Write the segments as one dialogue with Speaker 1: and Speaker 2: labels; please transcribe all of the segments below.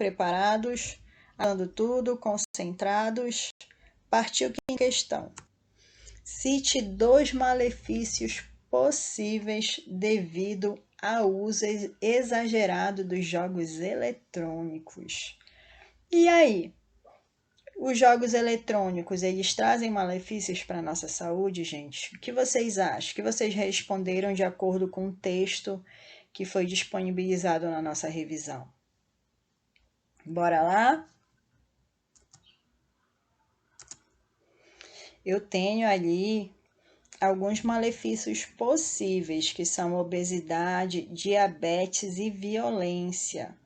Speaker 1: preparados, anotando tudo, concentrados. Partiu em questão. Cite 2 malefícios possíveis devido ao uso exagerado dos jogos eletrônicos. E aí? Os jogos eletrônicos, eles trazem malefícios para a nossa saúde, gente? O que vocês acham? O que vocês responderam de acordo com o texto que foi disponibilizado na nossa revisão? Bora lá? Eu tenho ali alguns malefícios possíveis, que são obesidade, diabetes e violência.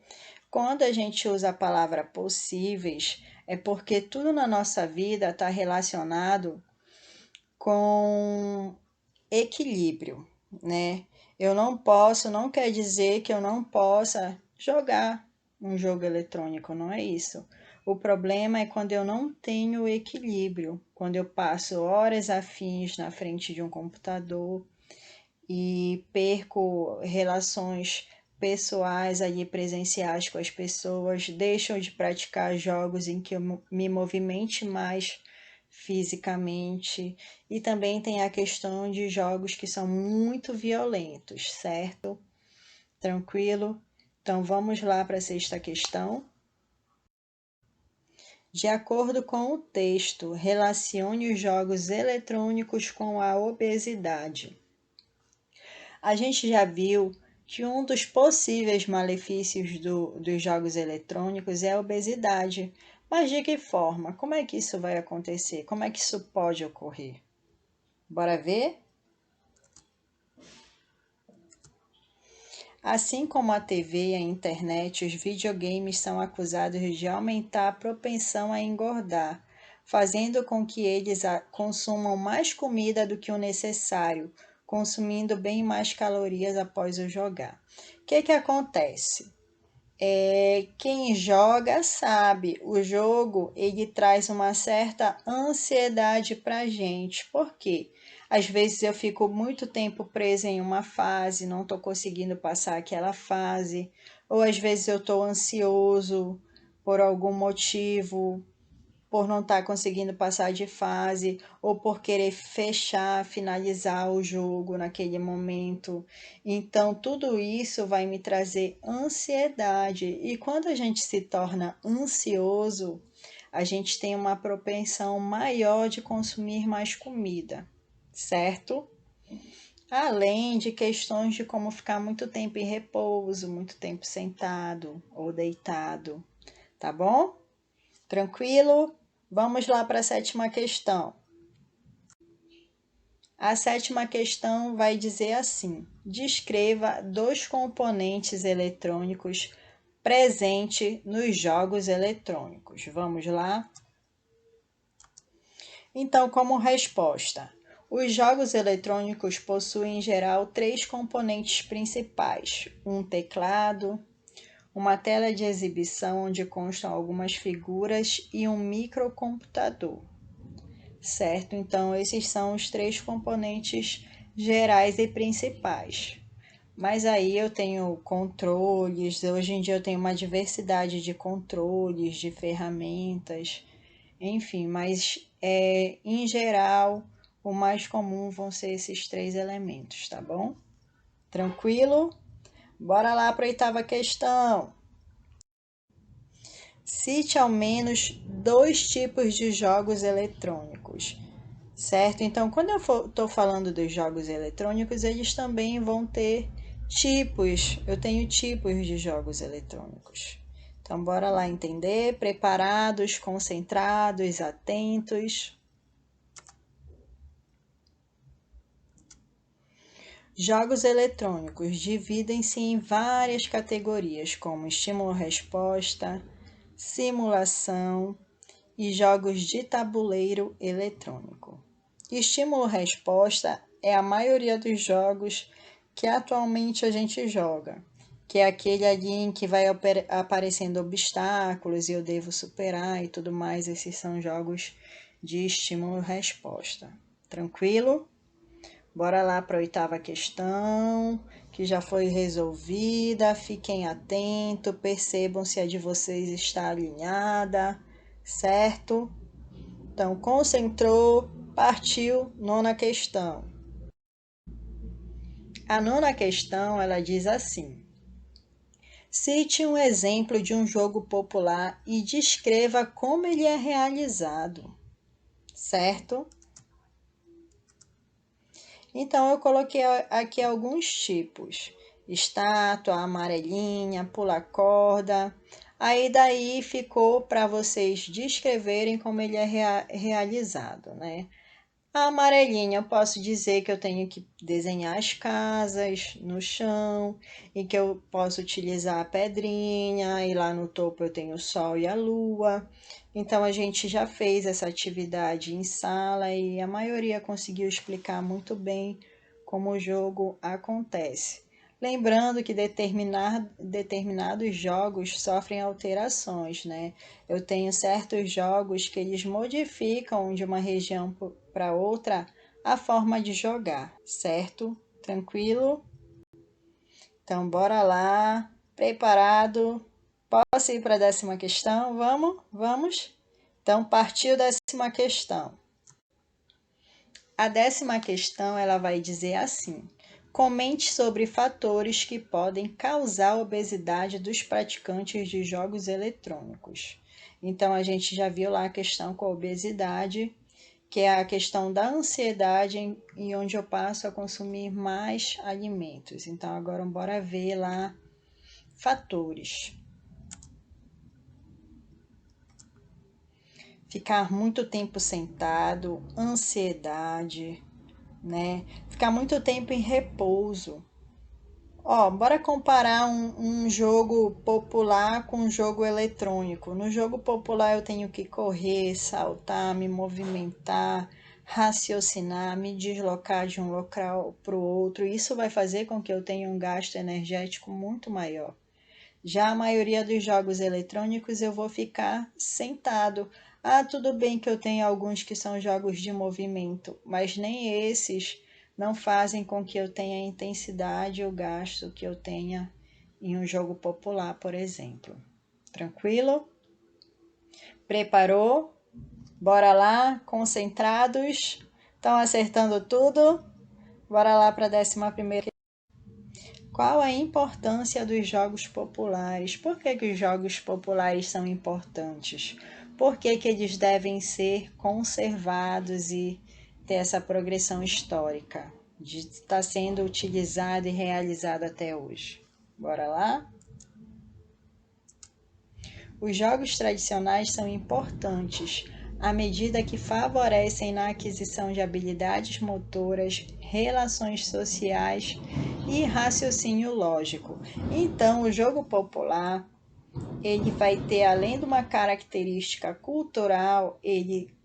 Speaker 1: Quando a gente usa a palavra possíveis, é porque tudo na nossa vida está relacionado com equilíbrio, né? Eu não posso, não quer dizer que eu não possa jogar um jogo eletrônico, não é isso. O problema é quando eu não tenho equilíbrio, quando eu passo horas a fios na frente de um computador e perco relações pessoais ali presenciais com as pessoas, deixam de praticar jogos em que eu me movimente mais fisicamente, e também tem a questão de jogos que são muito violentos, certo? Tranquilo? Então vamos lá para a 6ª questão. De acordo com o texto, relacione os jogos eletrônicos com a obesidade. A gente já viu que um dos possíveis malefícios dos jogos eletrônicos é a obesidade. Mas de que forma? Como é que isso vai acontecer? Como é que isso pode ocorrer? Bora ver? Assim como a TV e a internet, os videogames são acusados de aumentar a propensão a engordar, fazendo com que eles consumam mais comida do que o necessário, consumindo bem mais calorias após o jogar. O que acontece? Quem joga sabe, o jogo ele traz uma certa ansiedade para a gente. Por quê? Às vezes eu fico muito tempo presa em uma fase, não estou conseguindo passar aquela fase, ou às vezes eu estou ansioso por algum motivo, por não estar conseguindo passar de fase, ou por querer fechar, finalizar o jogo naquele momento. Então, tudo isso vai me trazer ansiedade. E quando a gente se torna ansioso, a gente tem uma propensão maior de consumir mais comida, certo? Além de questões de como ficar muito tempo em repouso, muito tempo sentado ou deitado, tá bom? Tranquilo? Vamos lá para a 7ª questão. A 7ª questão vai dizer assim: descreva 2 componentes eletrônicos presentes nos jogos eletrônicos. Vamos lá? Então, como resposta, os jogos eletrônicos possuem em geral 3 componentes principais: um teclado, uma tela de exibição onde constam algumas figuras e um microcomputador, certo? Então, esses são os 3 componentes gerais e principais. Mas aí eu tenho controles, hoje em dia eu tenho uma diversidade de controles, de ferramentas, enfim, mas em geral o mais comum vão ser esses 3 elementos, tá bom? Tranquilo? Bora lá para a 8ª questão. Cite ao menos 2 tipos de jogos eletrônicos, certo? Então, quando eu estou falando dos jogos eletrônicos, eles também vão ter tipos. Eu tenho tipos de jogos eletrônicos. Então, bora lá entender. Preparados, concentrados, atentos. Jogos eletrônicos dividem-se em várias categorias, como estímulo-resposta, simulação e jogos de tabuleiro eletrônico. Estímulo-resposta é a maioria dos jogos que atualmente a gente joga, que é aquele ali em que vai aparecendo obstáculos e eu devo superar e tudo mais. Esses são jogos de estímulo-resposta. Tranquilo? Bora lá para a 8ª questão, que já foi resolvida. Fiquem atentos, percebam se a de vocês está alinhada, certo? Então, concentrou, partiu, 9ª questão. A 9ª questão, ela diz assim: cite um exemplo de um jogo popular e descreva como ele é realizado, certo? Então, eu coloquei aqui alguns tipos: estátua, amarelinha, pula-corda. Aí daí ficou para vocês descreverem como ele é realizado, né? A amarelinha, eu posso dizer que eu tenho que desenhar as casas no chão e que eu posso utilizar a pedrinha, e lá no topo eu tenho o sol e a lua. Então, a gente já fez essa atividade em sala e a maioria conseguiu explicar muito bem como o jogo acontece. Lembrando que determinados jogos sofrem alterações, né? Eu tenho certos jogos que eles modificam de uma região para outra a forma de jogar, certo? Tranquilo? Então, bora lá. Preparado? Posso ir para a 10ª questão? Vamos? Vamos? Então, partiu a 10ª questão. A 10ª questão, ela vai dizer assim: comente sobre fatores que podem causar obesidade dos praticantes de jogos eletrônicos. Então, a gente já viu lá a questão com a obesidade, que é a questão da ansiedade e onde eu passo a consumir mais alimentos. Então, agora bora ver lá fatores. Ficar muito tempo sentado, ansiedade, né? Ficar muito tempo em repouso. Ó, bora comparar um jogo popular com um jogo eletrônico. No jogo popular eu tenho que correr, saltar, me movimentar, raciocinar, me deslocar de um local para o outro. Isso vai fazer com que eu tenha um gasto energético muito maior. Já a maioria dos jogos eletrônicos eu vou ficar sentado. Ah, tudo bem que eu tenho alguns que são jogos de movimento, mas nem esses não fazem com que eu tenha a intensidade ou gasto que eu tenha em um jogo popular, por exemplo. Tranquilo? Preparou? Bora lá, concentrados? Estão acertando tudo? Bora lá para a 11ª. Qual a importância dos jogos populares? Por que os jogos populares são importantes? Por que eles devem ser conservados e ter essa progressão histórica de estar sendo utilizado e realizado até hoje? Bora lá? Os jogos tradicionais são importantes à medida que favorecem na aquisição de habilidades motoras, relações sociais e raciocínio lógico. Então, o jogo popular, ele vai ter, além de uma característica cultural, ele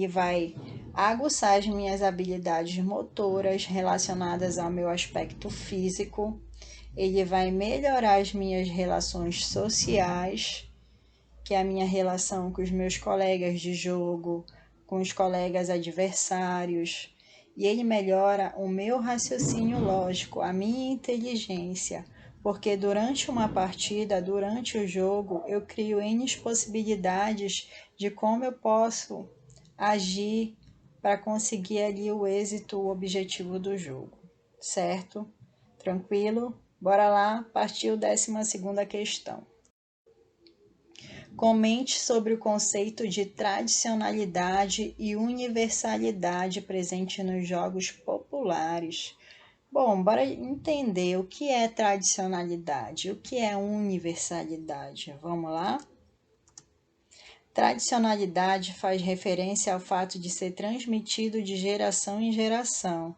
Speaker 1: vai aguçar as minhas habilidades motoras relacionadas ao meu aspecto físico, ele vai melhorar as minhas relações sociais, que é a minha relação com os meus colegas de jogo, com os colegas adversários, e ele melhora o meu raciocínio lógico, a minha inteligência, porque durante uma partida, durante o jogo, eu crio N possibilidades de como eu posso agir para conseguir ali o êxito, o objetivo do jogo, certo? Tranquilo? Bora lá, partiu 12ª questão. Comente sobre o conceito de tradicionalidade e universalidade presente nos jogos populares. Bom, bora entender o que é tradicionalidade, o que é universalidade. Vamos lá? Tradicionalidade faz referência ao fato de ser transmitido de geração em geração.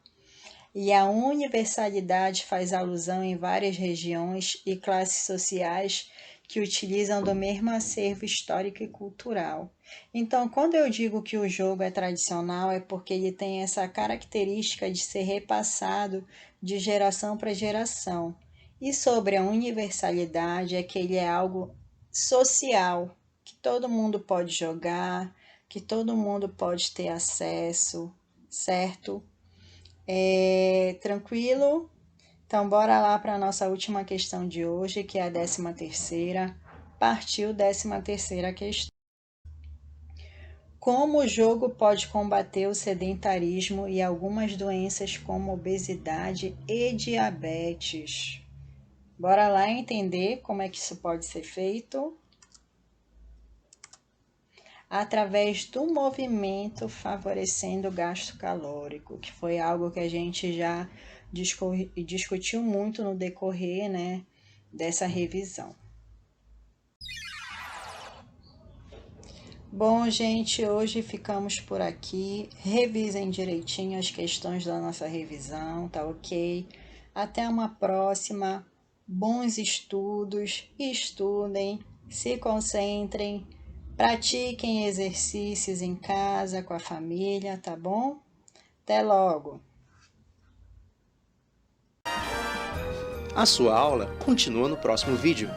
Speaker 1: E a universalidade faz alusão em várias regiões e classes sociais que utilizam do mesmo acervo histórico e cultural. Então, quando eu digo que o jogo é tradicional, é porque ele tem essa característica de ser repassado de geração para geração. E sobre a universalidade, é que ele é algo social, que todo mundo pode jogar, que todo mundo pode ter acesso, certo? Tranquilo? Então, bora lá para a nossa última questão de hoje, que é a 13ª. Partiu 13ª questão. Como o jogo pode combater o sedentarismo e algumas doenças como obesidade e diabetes? Bora lá entender como é que isso pode ser feito? Através do movimento favorecendo o gasto calórico, que foi algo que a gente já discutiu muito no decorrer, né, dessa revisão. Bom, gente, hoje ficamos por aqui. Revisem direitinho as questões da nossa revisão, tá ok? Até uma próxima. Bons estudos, estudem, se concentrem, pratiquem exercícios em casa, com a família, tá bom? Até logo!
Speaker 2: A sua aula continua no próximo vídeo.